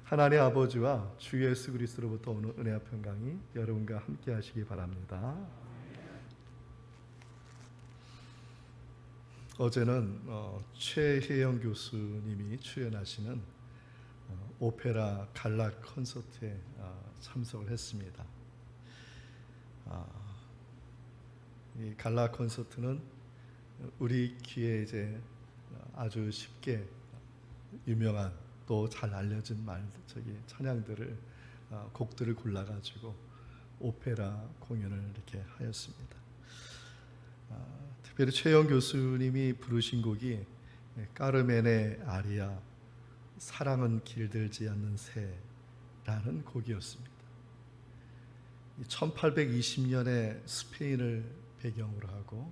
하나님 아버지와 주 예수 그리스도로부터 오는 은혜와 평강이 여러분과 함께 하시기 바랍니다. 어제는 최혜영 교수님이 출연하시는 오페라 갈락 콘서트에 참석을 했습니다. 이 갈락 콘서트는 우리 귀에 이제 아주 쉽게 유명한 또 잘 알려진 찬양들을 곡들을 골라가지고 오페라 공연을 이렇게 하였습니다. 특별히 최영 교수님이 부르신 곡이 까르멘의 아리아 사랑은 길들지 않는 새라는 곡이었습니다. 1820년에 스페인을 배경으로 하고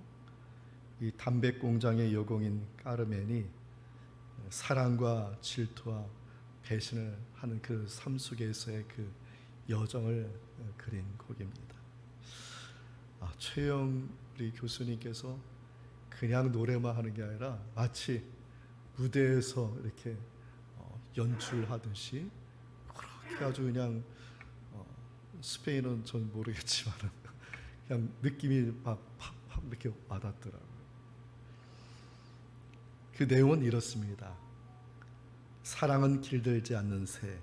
이 담백 공장의 여공인 까르멘이 사랑과 질투와 배신을 하는 그 삶 속에서의 그 여정을 그린 곡입니다. 최영 우리 교수님께서 그냥 노래만 하는 게 아니라 마치 무대에서 이렇게 연출하듯이 그렇게 아주 그냥 스페인은 전 모르겠지만 그냥 느낌이 막 팍팍 이렇게 와닿더라고요. 그 내용은 이렇습니다. 사랑은 길들지 않는 새,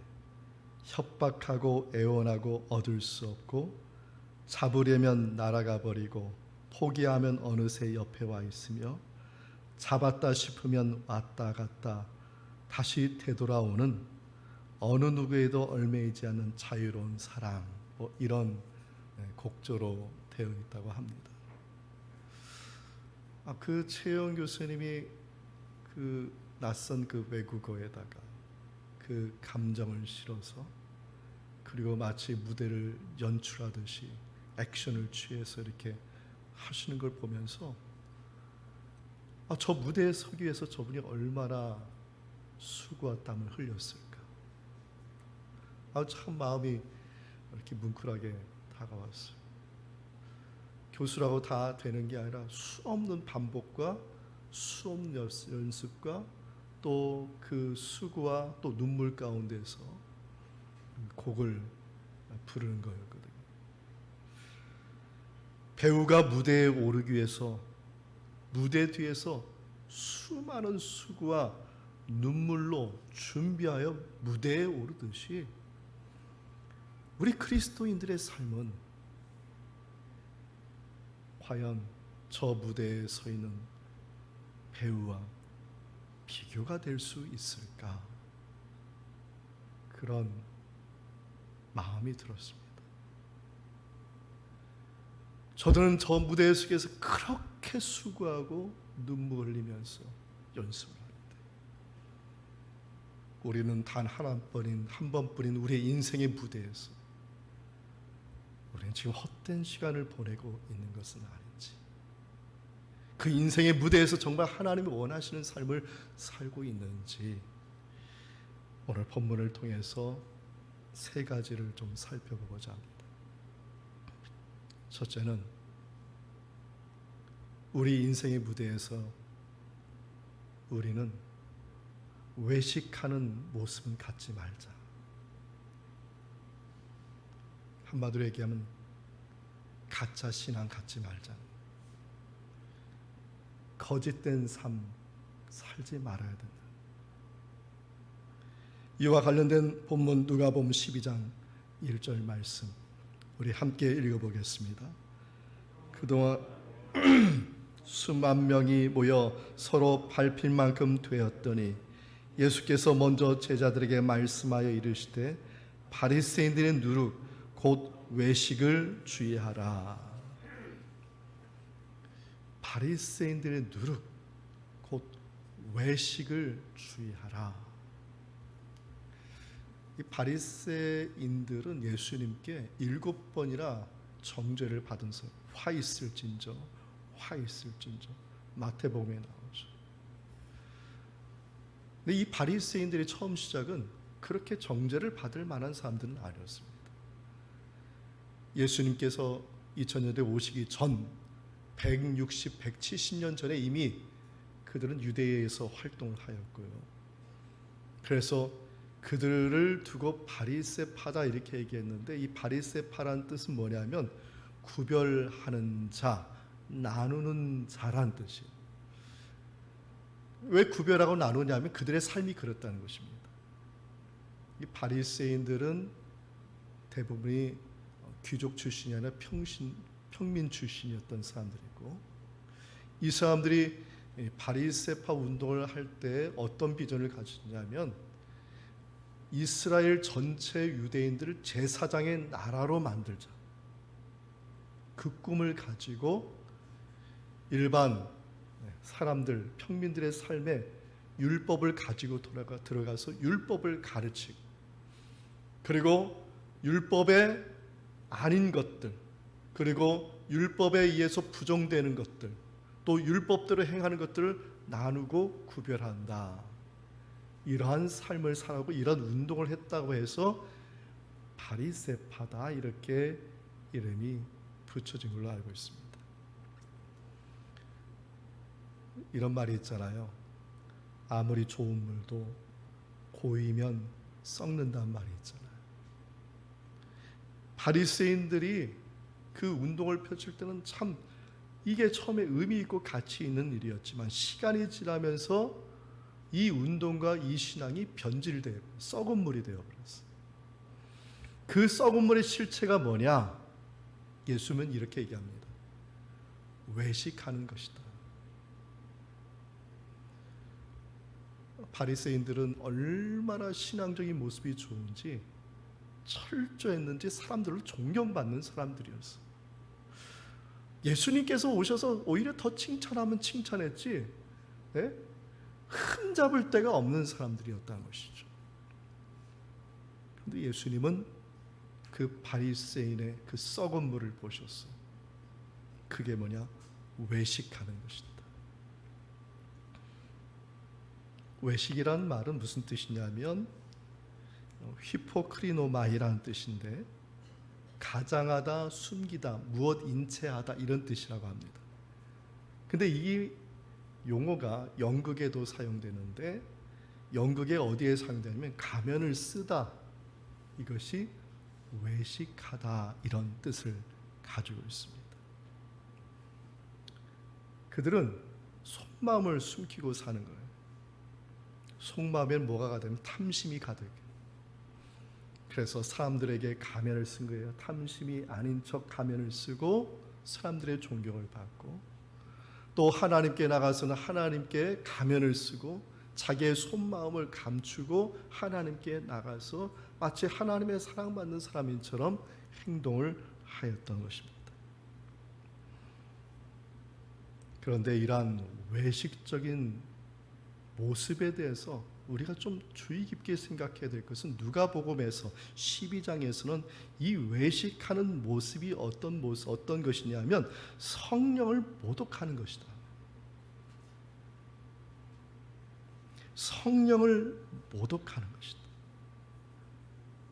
협박하고 애원하고 얻을 수 없고 잡으려면 날아가 버리고 포기하면 어느새 옆에 와 있으며 잡았다 싶으면 왔다 갔다 다시 되돌아오는 어느 누구에도 얽매이지 않는 자유로운 사랑, 이런 곡조로 되어 있다고 합니다. 그 최영 교수님이 그 낯선 그 외국어에다가 그 감정을 실어서 그리고 마치 무대를 연출하듯이 액션을 취해서 이렇게 하시는 걸 보면서 저 무대에 서기 위해서 저분이 얼마나 수고와 땀을 흘렸을까. 참 마음이 이렇게 뭉클하게 다가왔어요. 교수라고 다 되는 게 아니라 수없는 반복과 수없는 연습과 또 그 수고와 또 눈물 가운데서 곡을 부르는 거였거든요. 배우가 무대에 오르기 위해서 무대 뒤에서 수많은 수고와 눈물로 준비하여 무대에 오르듯이 우리 그리스도인들의 삶은 과연 저 무대에 서 있는 배우와 비교가 될 수 있을까? 그런 마음이 들었습니다. 저들은 저 무대 속에서 그렇게 수고하고 눈물 흘리면서 연습을 하는데 우리는 단 한 번뿐인 우리의 인생의 무대에서 우리는 지금 헛된 시간을 보내고 있는 것은 아닌지, 그 인생의 무대에서 정말 하나님이 원하시는 삶을 살고 있는지 오늘 본문을 통해서 세 가지를 좀 살펴보고자 합니다. 첫째는 우리 인생의 무대에서 우리는 외식하는 모습은 갖지 말자. 한마디로 얘기하면 가짜 신앙 갖지 말자. 거짓된 삶 살지 말아야 된다. 이와 관련된 본문 누가복음 12장 1절 말씀 우리 함께 읽어보겠습니다. 그동안 수만 명이 모여 서로 밟힐 만큼 되었더니 예수께서 먼저 제자들에게 말씀하여 이르시되 바리새인들의 누룩 곧 외식을 주의하라. 바리새인들의 누룩 곧 외식을 주의하라. 이 바리새인들은 예수님께 7번이나 정죄를 받은서 화 있을진저 마태복음에 나오죠. 근데 이 바리새인들의 처음 시작은 그렇게 정죄를 받을 만한 사람들은 아니었습니다. 예수님께서 2000년대 오시기 전 170년 전에 이미 그들은 유대에서 활동을 하였고요. 그래서 그들을 두고 바리새파다 이렇게 얘기했는데, 이 바리새파라는 뜻은 뭐냐면 구별하는 자, 나누는 자란 뜻이에요. 왜 구별하고 나누냐면 그들의 삶이 그렇다는 것입니다. 이 바리새인들은 대부분이 귀족 출신이 아니라 평민 출신이었던 사람들이고, 이 사람들이 바리새파 운동을 할 때 어떤 비전을 가졌냐면 이스라엘 전체 유대인들을 제사장의 나라로 만들자, 그 꿈을 가지고 일반 사람들, 평민들의 삶에 율법을 가지고 들어가서 율법을 가르치고, 그리고 율법에 아닌 것들, 그리고 율법에 의해서 부정되는 것들, 또 율법대로 행하는 것들을 나누고 구별한다. 이러한 삶을 살아고 이런 운동을 했다고 해서 바리새파다 이렇게 이름이 붙여진 걸로 알고 있습니다. 이런 말이 있잖아요. 아무리 좋은 물도 고이면 썩는다는 말이 있잖아요. 바리새인들이 그 운동을 펼칠 때는 참 이게 처음에 의미 있고 가치 있는 일이었지만 시간이 지나면서 이 운동과 이 신앙이 변질되고 썩은 물이 되어버렸어요. 그 썩은 물의 실체가 뭐냐? 예수님은 이렇게 얘기합니다. 외식하는 것이다. 바리새인들은 얼마나 신앙적인 모습이 좋은지, 철저했는지 사람들을 존경받는 사람들이었어요. 예수님께서 오셔서 오히려 더 칭찬하면 칭찬했지, 네? 흠잡을 데가 없는 사람들이었다는 것이죠. 그런데 예수님은 그 바리새인의 그 썩은 물을 보셨어요. 그게 뭐냐? 외식하는 것이다. 외식이라는 말은 무슨 뜻이냐면 히포크리노마이라는 뜻인데, 가장하다, 숨기다, 무엇 인체하다 이런 뜻이라고 합니다. 근데 이 용어가 연극에도 사용되는데, 연극에 어디에 사용되냐면 가면을 쓰다, 이것이 외식하다 이런 뜻을 가지고 있습니다. 그들은 속마음을 숨기고 사는 거예요. 속마음엔 뭐가 가득하면 탐심이 가득해요. 그래서 사람들에게 가면을 쓴 거예요. 탐심이 아닌 척 가면을 쓰고 사람들의 존경을 받고, 또 하나님께 나가서는 하나님께 가면을 쓰고 자기의 속마음을 감추고 하나님께 나가서 마치 하나님의 사랑받는 사람인처럼 행동을 하였던 것입니다. 그런데 이러한 외식적인 모습에 대해서 우리가 좀 주의 깊게 생각해야 될 것은, 누가복음에서 12장에서는 이 외식하는 모습이 어떤 것이냐면 성령을 모독하는 것이다. 성령을 모독하는 것이다.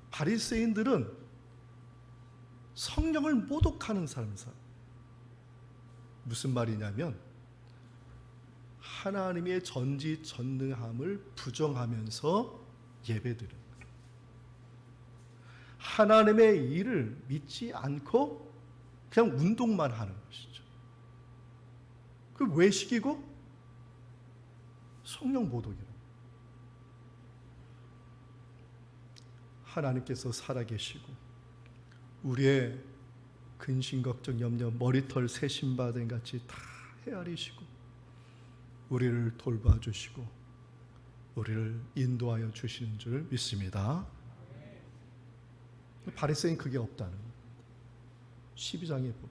바리새인들은 성령을 모독하는 사람이다. 무슨 말이냐면 하나님의 전지전능함을 부정하면서 예배드리는 거예요. 하나님의 일을 믿지 않고 그냥 운동만 하는 것이죠. 그 외식이고 성령 모독이에요. 하나님께서 살아계시고 우리의 근심 걱정 염려 머리털 새신바된 같이 다 헤아리시고 우리를 돌봐주시고 우리를 인도하여 주시는 줄 믿습니다. 바리새인 그게 없다는 거예요. 12장에 보면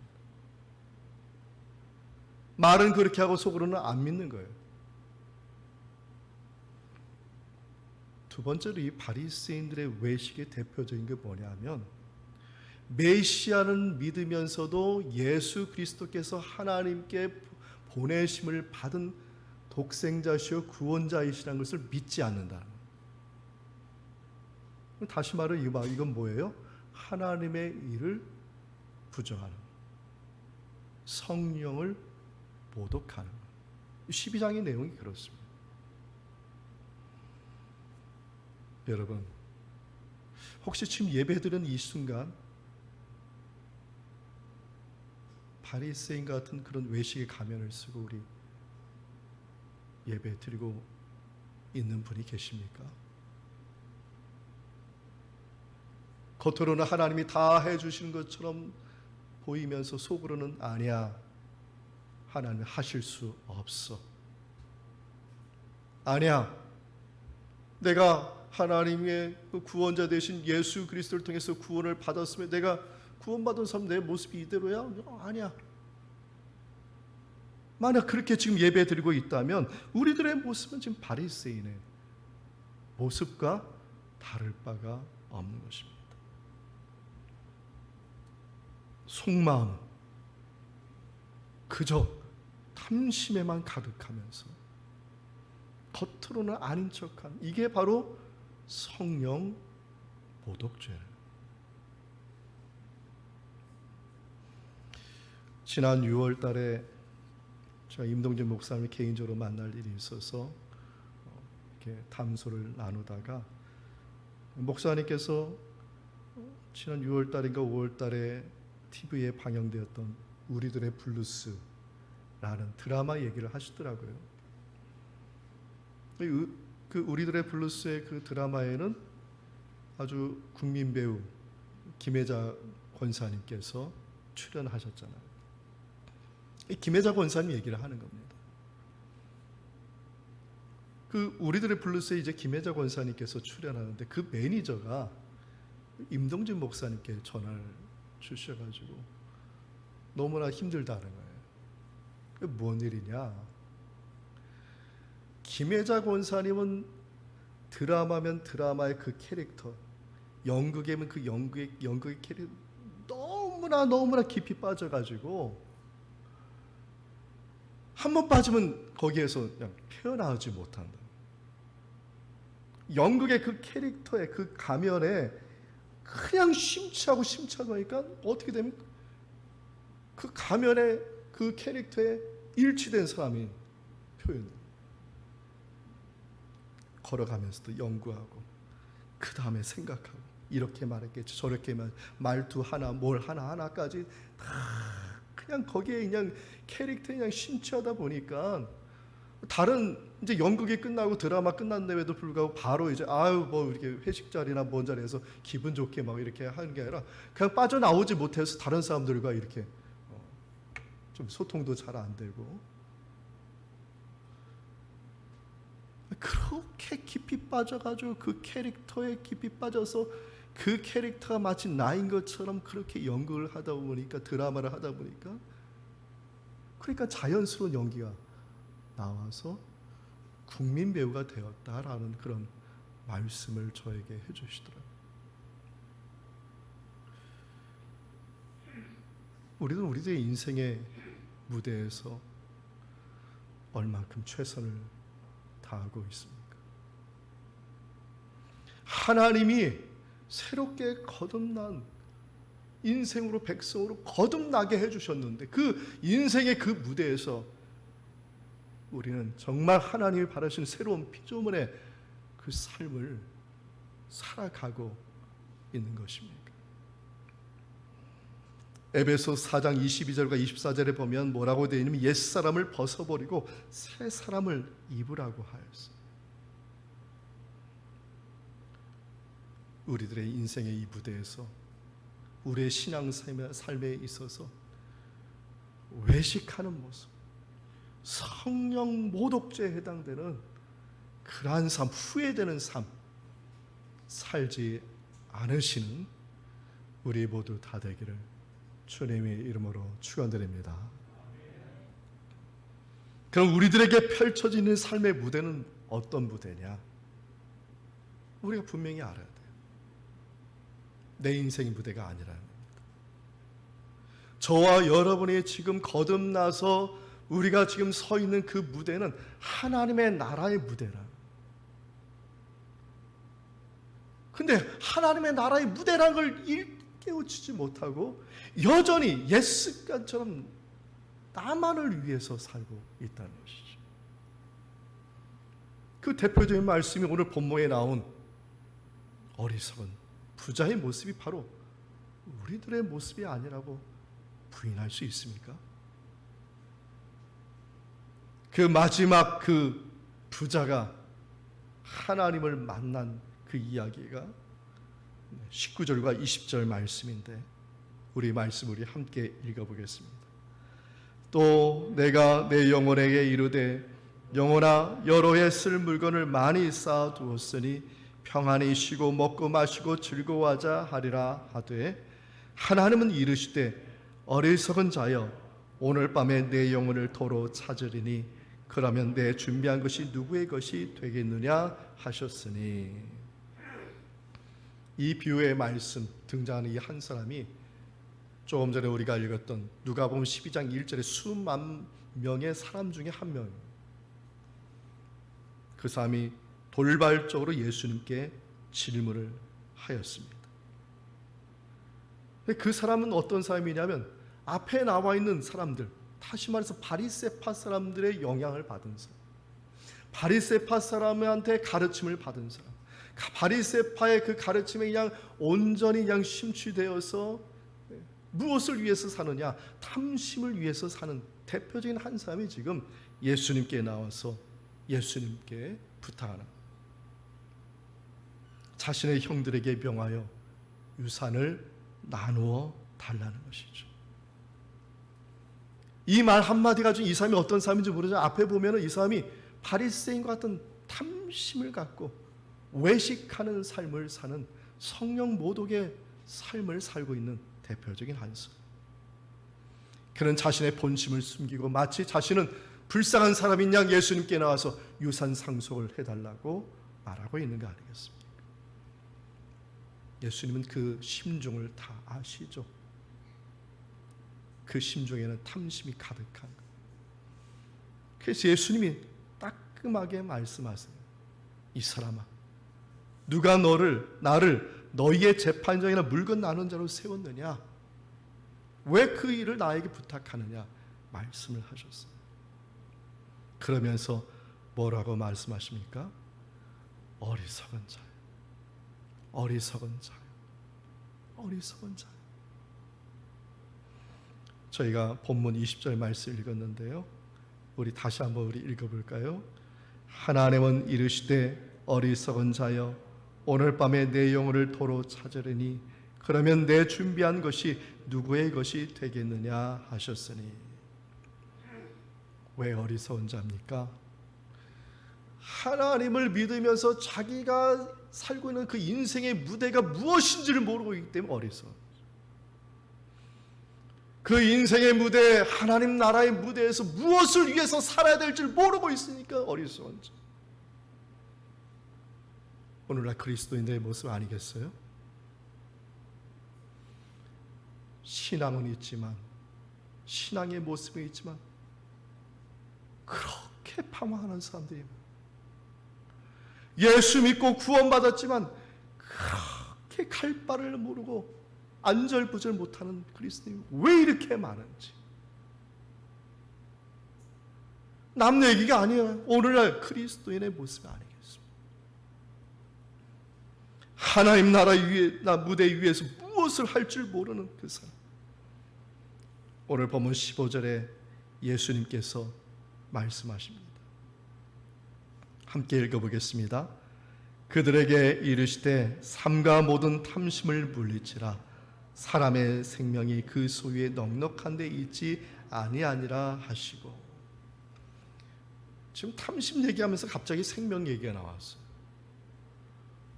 말은 그렇게 하고 속으로는 안 믿는 거예요. 두 번째로 이 바리새인들의 외식의 대표적인 게 뭐냐면, 메시아는 믿으면서도 예수 그리스도께서 하나님께 보내심을 받은 독생자시요 구원자이시라는 것을 믿지 않는다. 다시 말해 이건 뭐예요? 하나님의 일을 부정하는, 성령을 모독하는. 12장의 내용이 그렇습니다. 여러분, 혹시 지금 예배드리는 이 순간 바리새인 같은 그런 외식의 가면을 쓰고 우리 예배 드리고 있는 분이 계십니까? 겉으로는 하나님이 다 해주시는 것처럼 보이면서 속으로는 아니야, 하나님 하실 수 없어, 아니야, 내가 하나님의 그 구원자 되신 예수 그리스도를 통해서 구원을 받았으면 내가 구원받은 사람 내 모습이 이대로야? 아니야. 만약 그렇게 지금 예배 드리고 있다면 우리들의 모습은 지금 바리새인의 모습과 다를 바가 없는 것입니다. 속마음 그저 탐심에만 가득하면서 겉으로는 아닌 척한, 이게 바로 성령 모독죄예요. 지난 6월 달에 제가 임동진 목사님을 개인적으로 만날 일이 있어서 이렇게 담소를 나누다가 목사님께서 지난 6월 달인가 5월 달에 TV에 방영되었던 우리들의 블루스라는 드라마 얘기를 하시더라고요. 그 우리들의 블루스의 그 드라마에는 아주 국민 배우 김혜자 권사님께서 출연하셨잖아요. 이 김혜자 권사님 얘기를 하는 겁니다. 그 우리들의 블루스에 이제 김혜자 권사님께서 출연하는데 그 매니저가 임동진 목사님께 전화를 주셔가지고 너무나 힘들다는 거예요. 뭔 일이냐? 김혜자 권사님은 드라마면 드라마의 그 캐릭터, 연극이면 그 연극의 캐릭터 너무나 깊이 빠져가지고 한 번 빠지면 거기에서 그냥 헤어나오지 못한다. 연극의 그 캐릭터의 그 가면에 그냥 심취하고 심취하니까 어떻게 되면 그 가면에 그 캐릭터에 일치된 사람이 표현돼요. 걸어가면서도 연구하고 그 다음에 생각하고 이렇게 말했겠지, 저렇게 말투 하나 뭘 하나까지 다 그냥 거기에 그냥 캐릭터에 그냥 심취하다 보니까 다른 이제 연극이 끝나고 드라마 끝났는데도 불구하고 바로 이제 뭐 이렇게 회식 자리나 뭔 자리에서 기분 좋게 막 이렇게 하는 게 아니라 그냥 빠져나오지 못해서 다른 사람들과 이렇게 좀 소통도 잘 안 되고 그렇게 깊이 빠져가지고 그 캐릭터에 깊이 빠져서 그 캐릭터가 마치 나인 것처럼 그렇게 연극을 하다 보니까 드라마를 하다 보니까 그러니까 자연스러운 연기가 나와서 국민 배우가 되었다라는 그런 말씀을 저에게 해주시더라고요. 우리는 우리들의 인생의 무대에서 얼만큼 최선을 다하고 있습니까? 하나님이 새롭게 거듭난 인생으로 백성으로 거듭나게 해주셨는데 그 인생의 그 무대에서 우리는 정말 하나님이 바라시는 새로운 피조물의 그 삶을 살아가고 있는 것입니까? 에베소 4장 22절과 24절에 보면 뭐라고 되어 있냐면 옛사람을 벗어버리고 새 사람을 입으라고 하였어요. 우리들의 인생의 이 무대에서 우리의 신앙 삶에 있어서 외식하는 모습, 성령 모독죄에 해당되는 그러한 삶, 후회되는 삶 살지 않으시는 우리 모두 다 되기를 주님의 이름으로 축원드립니다. 그럼 우리들에게 펼쳐지는 삶의 무대는 어떤 무대냐? 우리가 분명히 알아야 돼요. 내 인생의 무대가 아니라는 겁니다. 저와 여러분이 지금 거듭나서 우리가 지금 서 있는 그 무대는 하나님의 나라의 무대라. 근데 하나님의 나라의 무대라는 걸 일깨우치지 못하고 여전히 옛 습관처럼 나만을 위해서 살고 있다는 것이죠. 그 대표적인 말씀이 오늘 본문에 나온 어리석은 부자의 모습이 바로 우리들의 모습이 아니라고 부인할 수 있습니까? 그 마지막 그 부자가 하나님을 만난 그 이야기가 19절과 20절 말씀인데 우리 말씀 우리 함께 읽어보겠습니다. 또 내가 내 영혼에게 이르되 영혼아 여러 해 쓸 물건을 많이 쌓아두었으니 평안히 쉬고 먹고 마시고 즐거워하자 하리라 하되 하나님은 이르시되 어리석은 자여 오늘 밤에 내 영혼을 도로 찾으리니 그러면 내 준비한 것이 누구의 것이 되겠느냐 하셨으니. 이 비유의 말씀 등장하는 이 한 사람이 조금 전에 우리가 읽었던 누가복음 12장 1절에 수만 명의 사람 중에 한 명. 그 사람이 돌발적으로 예수님께 질문을 하였습니다. 그 사람은 어떤 사람이냐면 앞에 나와 있는 사람들, 다시 말해서 바리새파 사람들의 영향을 받은 사람, 바리새파 사람한테 가르침을 받은 사람, 바리새파의 그 가르침에 그냥 온전히 그냥 심취되어서 무엇을 위해서 사느냐? 탐심을 위해서 사는 대표적인 한 사람이 지금 예수님께 나와서 예수님께 부탁하는, 자신의 형들에게 명하여 유산을 나누어 달라는 것이죠. 이 말 한마디 가지고 이 사람이 어떤 사람인지 모르지만 앞에 보면 이 사람이 바리새인과 같은 탐심을 갖고 외식하는 삶을 사는 성령 모독의 삶을 살고 있는 대표적인 한 사람. 그는 자신의 본심을 숨기고 마치 자신은 불쌍한 사람인 양 예수님께 나와서 유산 상속을 해달라고 말하고 있는 거 아니겠습니까? 예수님은 그 심중을 다 아시죠. 그 심중에는 탐심이 가득한 것. 그래서 예수님이 따끔하게 말씀하세요. 이 사람아, 누가 나를 너희의 재판장이나 물건 나눈 자로 세웠느냐? 왜 그 일을 나에게 부탁하느냐? 말씀을 하셨어요. 그러면서 뭐라고 말씀하십니까? 어리석은 자요. 어리석은 자요. 어리석은 자요. 저희가 본문 20절 말씀 읽었는데요. 우리 다시 한번 우리 읽어볼까요? 하나님은 이르시되 어리석은 자여 오늘 밤에 내 영혼을 도로 찾으리니 그러면 내 준비한 것이 누구의 것이 되겠느냐 하셨으니. 왜 어리석은 자입니까? 하나님을 믿으면서 자기가 살고 있는 그 인생의 무대가 무엇인지를 모르고 있기 때문에 어리석은 자죠. 그 인생의 무대, 하나님 나라의 무대에서 무엇을 위해서 살아야 될지를 모르고 있으니까 어리석은 자. 오늘날 그리스도인들의 모습 아니겠어요? 신앙은 있지만, 신앙의 모습은 있지만 그렇게 방황하는 사람들이, 예수 믿고 구원받았지만 그렇게 갈 바를 모르고 안절부절 못하는 그리스도인이 왜 이렇게 많은지. 남 얘기가 아니에요. 오늘날 그리스도인의 모습이 아니겠습니다. 하나님 나라 무대 위에서 무엇을 할 줄 모르는 그 사람. 오늘 본문 15절에 예수님께서 말씀하십니다. 함께 읽어보겠습니다. 그들에게 이르시되 삼가 모든 탐심을 물리치라. 사람의 생명이 그 소유에 넉넉한 데 있지 아니하니라 하시고. 지금 탐심 얘기하면서 갑자기 생명 얘기가 나왔어요.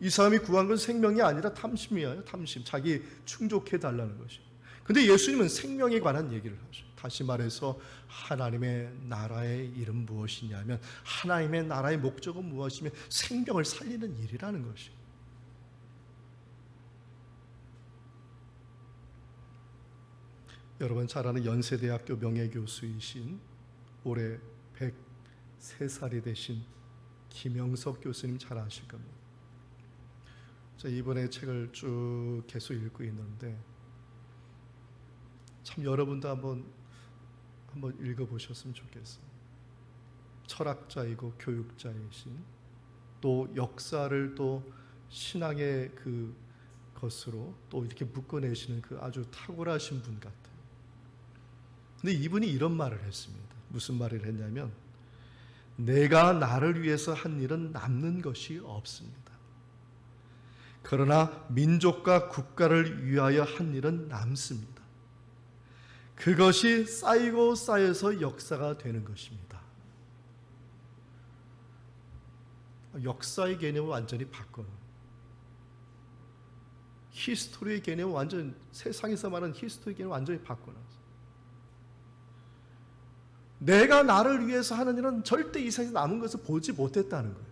이 사람이 구한 건 생명이 아니라 탐심이에요. 탐심, 자기 충족해 달라는 것이. 근데 예수님은 생명에 관한 얘기를 하셔요. 다시 말해서 하나님의 나라의 이름 무엇이냐면, 하나님의 나라의 목적은 무엇이며 생명을 살리는 일이라는 것이에요. 여러분 잘 아는 연세대학교 명예교수이신 올해 103살이 되신 김영석 교수님 잘 아실 겁니다. 제가 이번에 책을 쭉 계속 읽고 있는데 참 여러분도 한번 읽어보셨으면 좋겠어요. 철학자이고 교육자이신, 또 역사를 또 신앙의 그 것으로 또 이렇게 묶어내시는 그 아주 탁월하신 분 같아요. 근데 이분이 이런 말을 했습니다. 무슨 말을 했냐면, 내가 나를 위해서 한 일은 남는 것이 없습니다. 그러나 민족과 국가를 위하여 한 일은 남습니다. 그것이 쌓이고 쌓여서 역사가 되는 것입니다. 역사의 개념을 완전히 바꿔. 히스토리의 개념을 완전, 세상에서 말하는 히스토리 개념을 완전히 바꿔놨어. 내가 나를 위해서 하는 일은 절대 이 세상에서 남은 것을 보지 못했다는 거예요.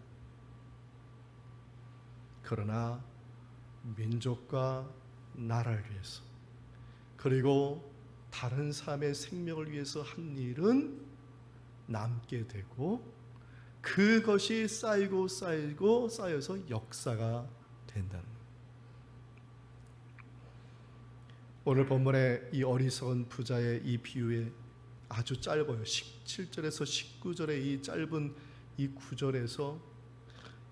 그러나 민족과 나라를 위해서, 그리고 다른 사람의 생명을 위해서 한 일은 남게 되고, 그것이 쌓이고 쌓이고 쌓여서 역사가 된다는 거예요. 오늘 본문의 이 어리석은 부자의 이 비유에 아주 짧아요. 17절에서 19절의 이 짧은 이 구절에서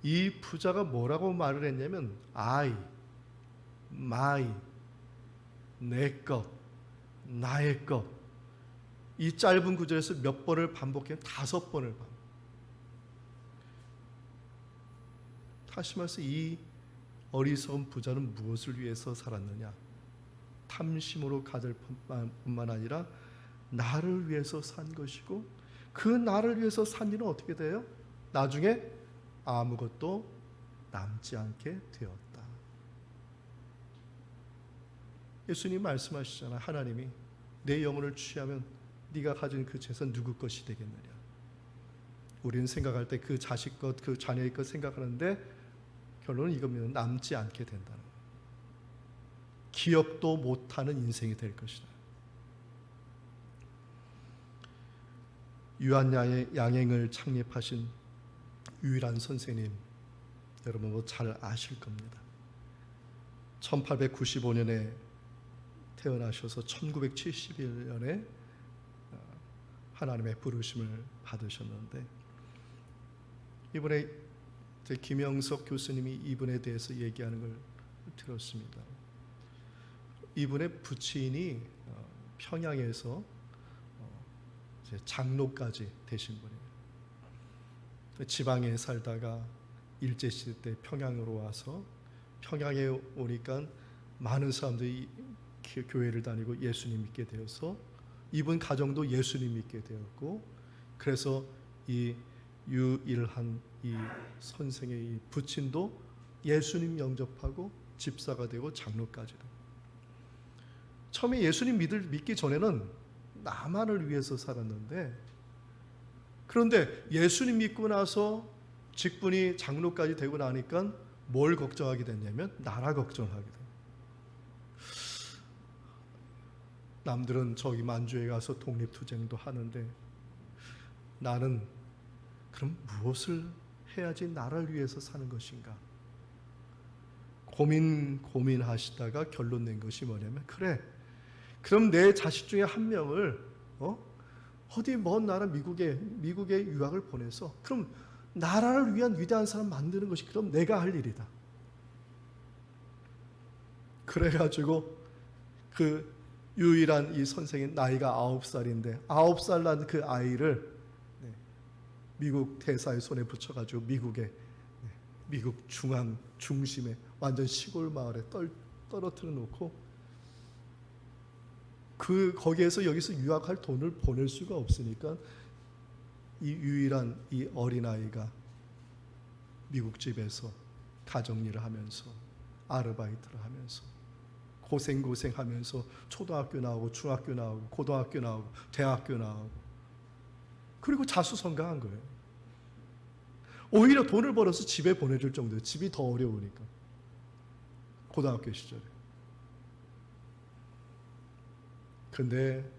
이 부자가 뭐라고 말을 했냐면, I, my, 내 것, 나의 것. 이 짧은 구절에서 몇 번을 반복해요? 5번을 반복. 다시 말해서 이 어리석은 부자는 무엇을 위해서 살았느냐? 탐심으로 가질 뿐만 아니라 나를 위해서 산 것이고, 그 나를 위해서 산 일은 어떻게 돼요? 나중에 아무것도 남지 않게 되었다. 예수님 말씀하시잖아요. 하나님이 내 영혼을 취하면 네가 가진 그 재산 누구 것이 되겠느냐. 우리는 생각할 때 그 자식 것, 그 자녀의 것 생각하는데 결론은 이겁니다. 남지 않게 된다는 거예요. 기억도 못하는 인생이 될 것이다. 유한양행을 창립하신 유일한 선생님, 여러분 뭐 잘 아실 겁니다. 1895년에 태어나셔서 1971년에 하나님의 부르심을 받으셨는데, 이번에 김영석 교수님이 이분에 대해서 얘기하는 걸 들었습니다. 이분의 부친이 평양에서 장로까지 되신 분이에요. 지방에 살다가 일제시대 때 평양으로 와서, 평양에 오니까 많은 사람들이 교회를 다니고 예수님 믿게 되어서 이분 가정도 예수님 믿게 되었고, 그래서 이 유일한 이 선생의 이 부친도 예수님 영접하고 집사가 되고 장로까지 되고, 처음에 예수님 믿기 전에는 나만을 위해서 살았는데, 그런데 예수님 믿고 나서 직분이 장로까지 되고 나니까 뭘 걱정하게 됐냐면 나라 걱정을 하게 돼요. 남들은 저기 만주에 가서 독립투쟁도 하는데 나는 그럼 무엇을 해야지 나라를 위해서 사는 것인가? 고민하시다가 결론 낸 것이 뭐냐면, 그래, 그럼 내 자식 중에 한 명을 어디 먼 나라 미국에 유학을 보내서 그럼 나라를 위한 위대한 사람 만드는 것이 그럼 내가 할 일이다. 그래가지고 그 유일한 이 선생의 나이가 9살인데 9살 난 그 아이를 미국 대사의 손에 붙여가지고 미국 중심에 완전 시골 마을에 떨어뜨려 놓고, 거기에서 여기서 유학할 돈을 보낼 수가 없으니까 이 유일한 이 어린아이가 미국 집에서 가정일을 하면서 아르바이트를 하면서 고생하면서 초등학교 나오고 중학교 나오고 고등학교 나오고 대학교 나오고, 그리고 자수성가한 거예요. 오히려 돈을 벌어서 집에 보내줄 정도예요. 집이 더 어려우니까. 고등학교 시절에. 근데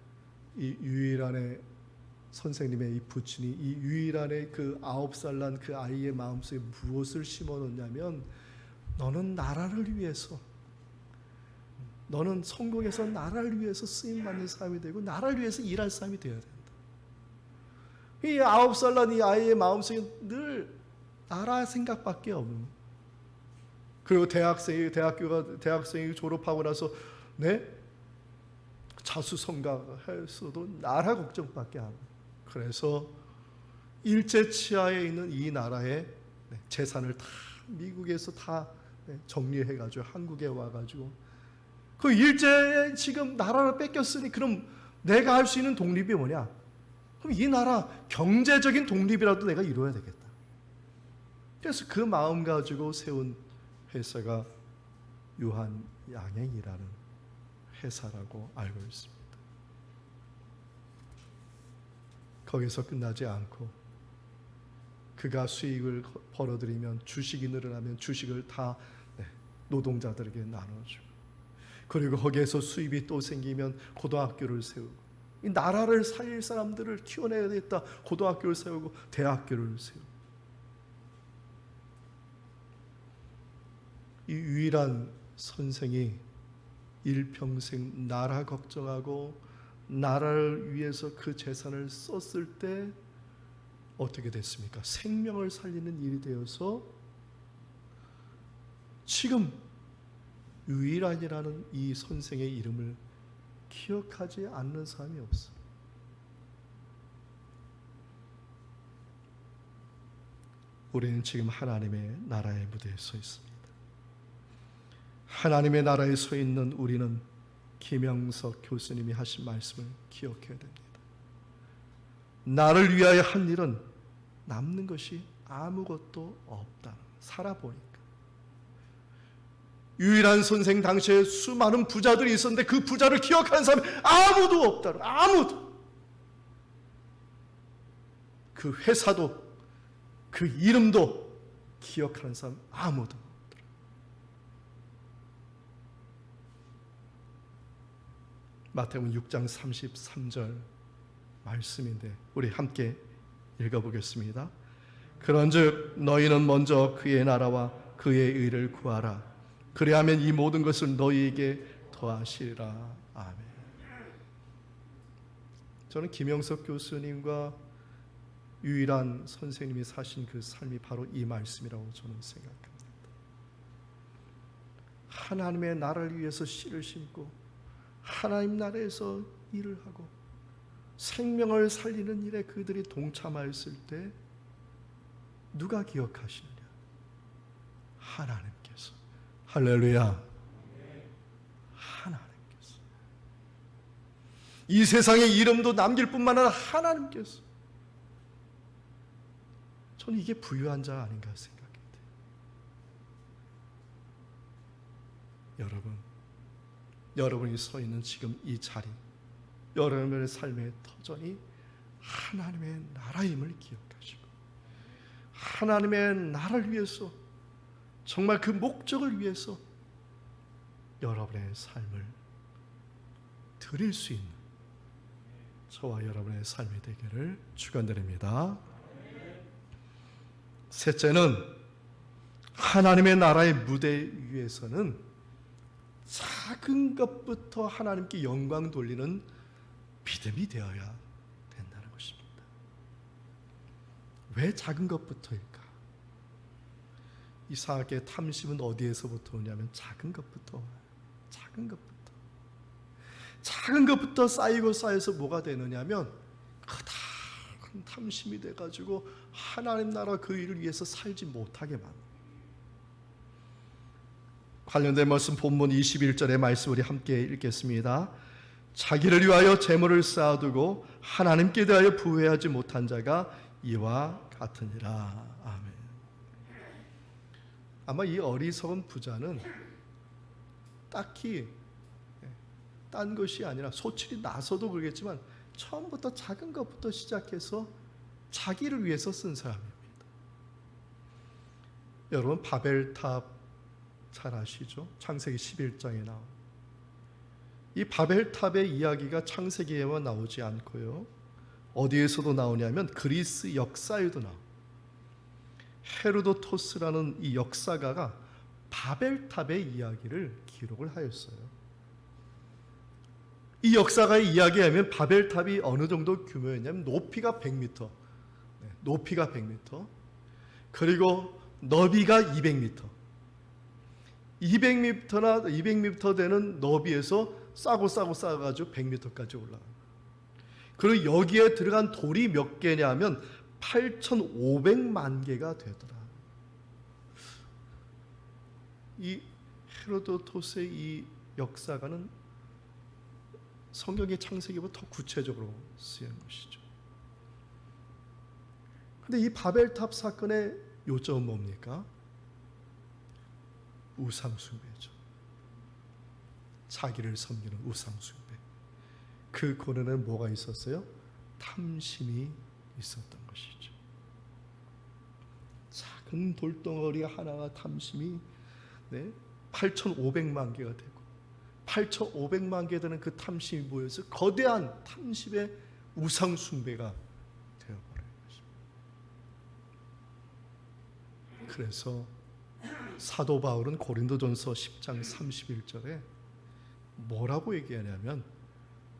이 유일한의 선생님의 이 부친이 이 유일한의 그 9살 난 그 아이의 마음속에 무엇을 심어놓냐면, 너는 나라를 위해서, 너는 성공해서 나라를 위해서 쓰임받는 사람이 되고 나라를 위해서 일할 사람이 되어야 된다. 이 9살 난 이 아이의 마음속에 늘 나라 생각밖에 없는, 그리고 대학생이 졸업하고 나서 자수성가해서도 나라 걱정밖에 안 해요. 그래서 일제 치하에 있는 이 나라의 재산을 다 미국에서 다 정리해가지고 한국에 와가지고 그 일제에 지금 나라를 뺏겼으니 그럼 내가 할 수 있는 독립이 뭐냐? 그럼 이 나라 경제적인 독립이라도 내가 이루어야 되겠다. 그래서 그 마음 가지고 세운 회사가 유한양행이라는 회사라고 알고 있습니다. 거기서 끝나지 않고 그가 수익을 벌어들이면 주식이 늘어나면 주식을 다 노동자들에게 나눠주고 그리고 거기에서 수입이 또 생기면 고등학교를 세우고 이 나라를 살릴 사람들을 키워내야겠다. 고등학교를 세우고 대학교를 세우고 이 유일한 선생이 일평생 나라 걱정하고 나라를 위해서 그 재산을 썼을 때 어떻게 됐습니까? 생명을 살리는 일이 되어서 지금 유일한이라는 이 선생의 이름을 기억하지 않는 사람이 없어. 우리는 지금 하나님의 나라의 무대에 서 있습니다. 하나님의 나라에 서 있는 우리는 김영석 교수님이 하신 말씀을 기억해야 됩니다. 나를 위하여 한 일은 남는 것이 아무것도 없다. 살아보니까. 유일한 선생 당시에 수많은 부자들이 있었는데 그 부자를 기억하는 사람이 아무도 없다. 아무도. 그 회사도 그 이름도 기억하는 사람 아무도 없더라. 마태복음 6장 33절 말씀인데 우리 함께 읽어보겠습니다. 그런즉 너희는 먼저 그의 나라와 그의 의를 구하라. 그리하면 이 모든 것을 너희에게 더하시리라. 아멘. 저는 김영석 교수님과 유일한 선생님이 사신 그 삶이 바로 이 말씀이라고 저는 생각합니다. 하나님의 나라를 위해서 씨를 심고 하나님 나라에서 일을 하고 생명을 살리는 일에 그들이 동참하였을 때 누가 기억하시느냐? 하나님께서. 할렐루야. 하나님께서. 이 세상에 이름도 남길 뿐만 아니라 하나님께서. 저는 이게 부유한 자 아닌가 생각해요. 여러분이 서 있는 지금 이 자리, 여러분의 삶의 터전이 하나님의 나라임을 기억하시고 하나님의 나라를 위해서 정말 그 목적을 위해서 여러분의 삶을 드릴 수 있는 저와 여러분의 삶이 되기를 축원드립니다. 셋째는 하나님의 나라의 무대 위에서는 작은 것부터 하나님께 영광 돌리는 믿음이 되어야 된다는 것입니다. 왜 작은 것부터일까? 이상하게 탐심은 어디에서부터 오냐면 작은 것부터 작은 것부터 쌓이고 쌓여서 뭐가 되느냐면 큰 탐심이 돼가지고 하나님 나라 그 일을 위해서 살지 못하게 만듭니다. 관련된 말씀 본문 21절의 말씀 우리 함께 읽겠습니다. 자기를 위하여 재물을 쌓아두고 하나님께 대하여 부회하지 못한 자가 이와 같으니라. 아멘. 아마 이 어리석은 부자는 딱히 딴 것이 아니라 소출이 나서도 그러겠지만 처음부터 작은 것부터 시작해서 자기를 위해서 쓴 사람입니다. 여러분 바벨탑 잘 아시죠? 창세기 11장에 나온 이 바벨탑의 이야기가 창세기에만 나오지 않고요. 어디에서도 나오냐면 그리스 역사에도 나옵니다. 헤로도토스라는 이 역사가가 바벨탑의 이야기를 기록을 하였어요. 이 역사가의 이야기하면 바벨탑이 어느 정도 규모였냐면 높이가 100m, 높이가 100m, 그리고 너비가 200m. 200m나 200m 되는 너비에서 싸가지고 100m까지 올라가. 그리고 여기에 들어간 돌이 몇 개냐면 8,500만 개가 되더라. 이 헤로도토스의 이 역사가는 성경의 창세기보다 더 구체적으로 쓰인 것이죠. 근데 이 바벨탑 사건의 요점은 뭡니까? 우상숭배죠. 자기를 섬기는 우상숭배. 그 고뇌에 뭐가 있었어요? 탐심이 있었던 것이죠. 작은 돌덩어리 하나가 탐심이 8,500만 개가 되고 8,500만 개 되는 그 탐심이 모여서 거대한 탐심의 우상숭배가 되어버린 것입니다. 그래서 사도 바울은 고린도전서 10장 31절에 뭐라고 얘기하냐면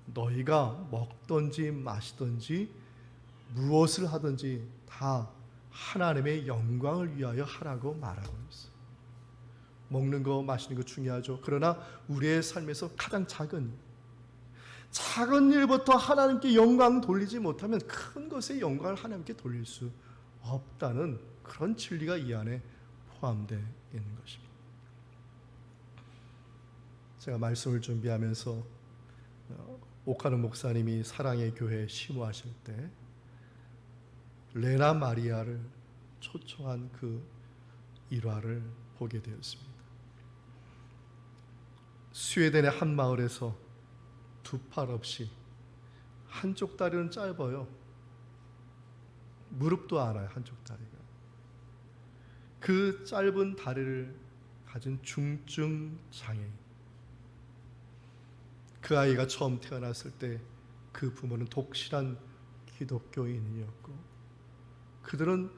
너희가 먹든지 마시든지 무엇을 하든지 다 하나님의 영광을 위하여 하라고 말하고 있어요. 먹는 거 마시는 거 중요하죠. 그러나 우리의 삶에서 가장 작은 일부터 하나님께 영광 돌리지 못하면 큰 것의 영광을 하나님께 돌릴 수 없다는 그런 진리가 이 안에 포함되어 있는 것입니다. 제가 말씀을 준비하면서 오카노 목사님이 사랑의 교회에 심호하실 때 레나 마리아를 초청한 그 일화를 보게 되었습니다. 스웨덴의 한 마을에서 두 팔 없이 한쪽 다리는 짧아요. 무릎도 안 와요. 한쪽 다리가. 그 짧은 다리를 가진 중증 장애인. 그 아이가 처음 태어났을 때 그 부모는 독실한 기독교인이었고 그들은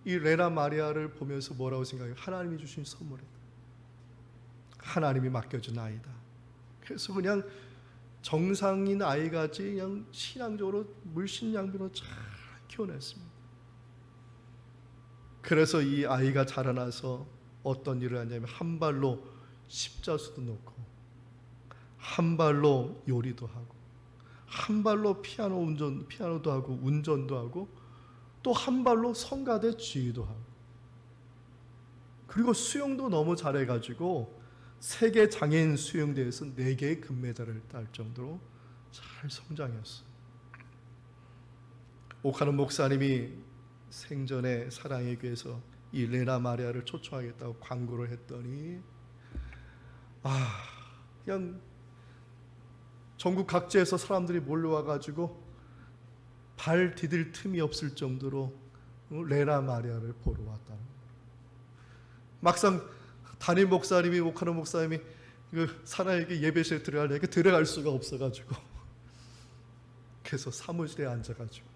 이 레나 마리아를 보면서 뭐라고 생각해요? 하나님이 주신 선물이다. 하나님이 맡겨준 아이다. 그래서 그냥 정상인 아이같이 그냥 신앙적으로 물신양면으로 잘 키워냈습니다. 그래서 이 아이가 자라나서 어떤 일을 하냐면 한 발로 십자수도 놓고 한 발로 요리도 하고 한 발로 피아노도 하고 운전도 하고 또 한 발로 성가대 지휘도 하고 그리고 수영도 너무 잘해가지고 세계 장애인 수영대회에서 4개의 금메달을 딸 정도로 잘 성장했어요. 오카노 목사님이 생전에 사랑의 교회에서 이 레나 마리아를 초청하겠다고 광고를 했더니 그냥 전국 각지에서 사람들이 몰려와가지고 발 디딜 틈이 없을 정도로 레나 마리아를 보러 왔다는 거예요. 막상 담임 목사님이 오카노 목사님이 그 사나에게 예배실에 들어가려니까 들어갈 수가 없어가지고 그래서 사무실에 앉아가지고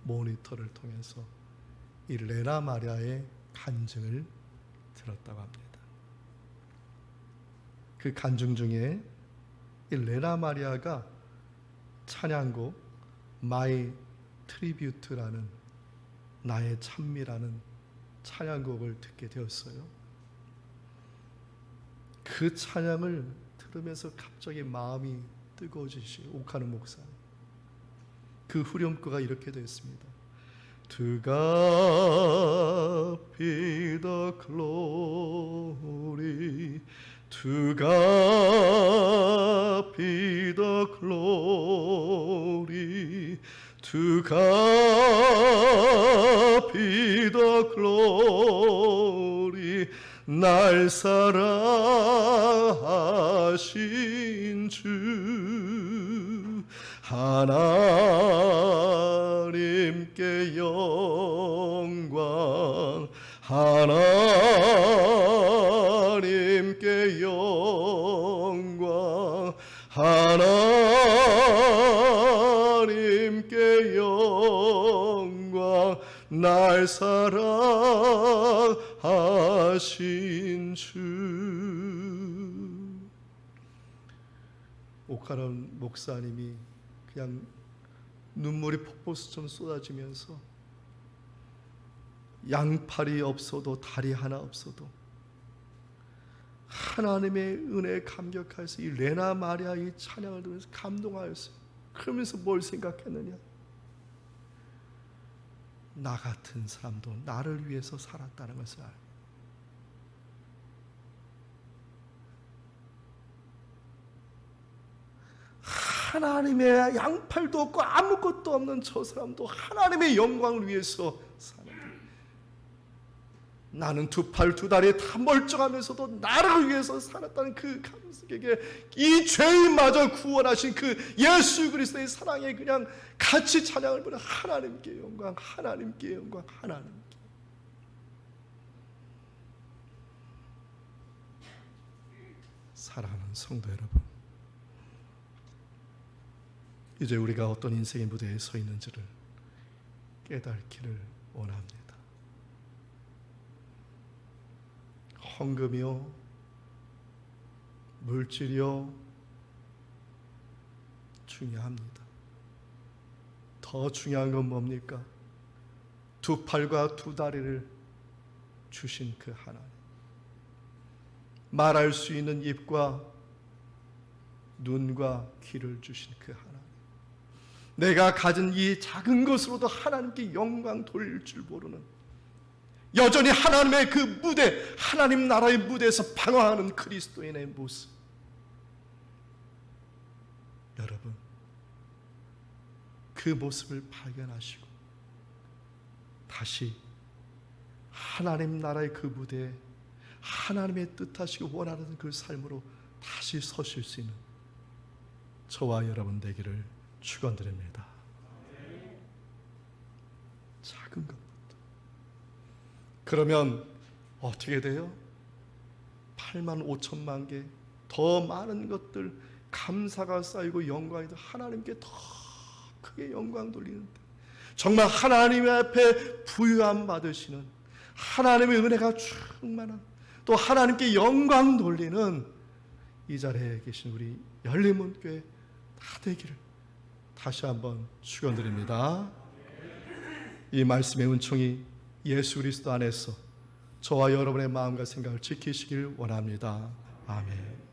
모니터를 통해서 이 레나 마리아의 간증을 들었다고 합니다. 그 간증 중에 이 레나 마리아가 찬양곡 My Tribute라는 나의 찬미라는 찬양곡을 듣게 되었어요. 그 찬양을 들으면서 갑자기 마음이 뜨거워지시 오카노 목사. 그 후렴구가 이렇게 되었습니다. To God be the glory. To God be the glory. To God be the glory. 날 사랑하신 주 하나님께 영광 하나님께 영광 하나님께 영광 날 사랑하신 주. 오카노 목사님이 그냥 눈물이 폭포수처럼 쏟아지면서 양팔이 없어도 다리 하나 없어도 하나님의 은혜에 감격하여서 이 레나 마리아 이 찬양을 들으면서 감동하였어요. 그러면서 뭘 생각했느냐? 나 같은 사람도 나를 위해서 살았다는 것을 알고, 하나님의 양팔도 없고 아무것도 없는 저 사람도 하나님의 영광을 위해서 사는데, 나는 두 팔 두 다리 다 멀쩡하면서도 나를 위해서 살았다는 그 감격에 이 죄인마저 구원하신 그 예수 그리스도의 사랑에 그냥 같이 찬양을 부르는 하나님께 영광, 하나님께 영광, 하나님께. 사랑하는 성도 여러분, 이제 우리가 어떤 인생의 무대에 서 있는지를 깨닫기를 원합니다. 헌금이요, 물질이요, 중요합니다. 더 중요한 건 뭡니까? 두 팔과 두 다리를 주신 그 하나님, 말할 수 있는 입과 눈과 귀를 주신 그 하나님, 내가 가진 이 작은 것으로도 하나님께 영광 돌릴 줄 모르는, 여전히 하나님의 그 무대, 하나님 나라의 무대에서 방황하는 그리스도인의 모습. 여러분, 그 모습을 발견하시고 다시 하나님 나라의 그 무대에 하나님의 뜻하시고 원하는 그 삶으로 다시 서실 수 있는 저와 여러분 되기를 축원드립니다. 작은 것부터. 그러면 어떻게 돼요? 8만 5천만 개, 더 많은 것들, 감사가 쌓이고 영광이 하나님께 더 크게 영광 돌리는데, 정말 하나님 앞에 부유함 받으시는, 하나님의 은혜가 충만한, 또 하나님께 영광 돌리는 이 자리에 계신 우리 열린문교회 다 되기를 다시 한번 축원드립니다. 이 말씀의 은총이 예수 그리스도 안에서 저와 여러분의 마음과 생각을 지키시길 원합니다. 아멘.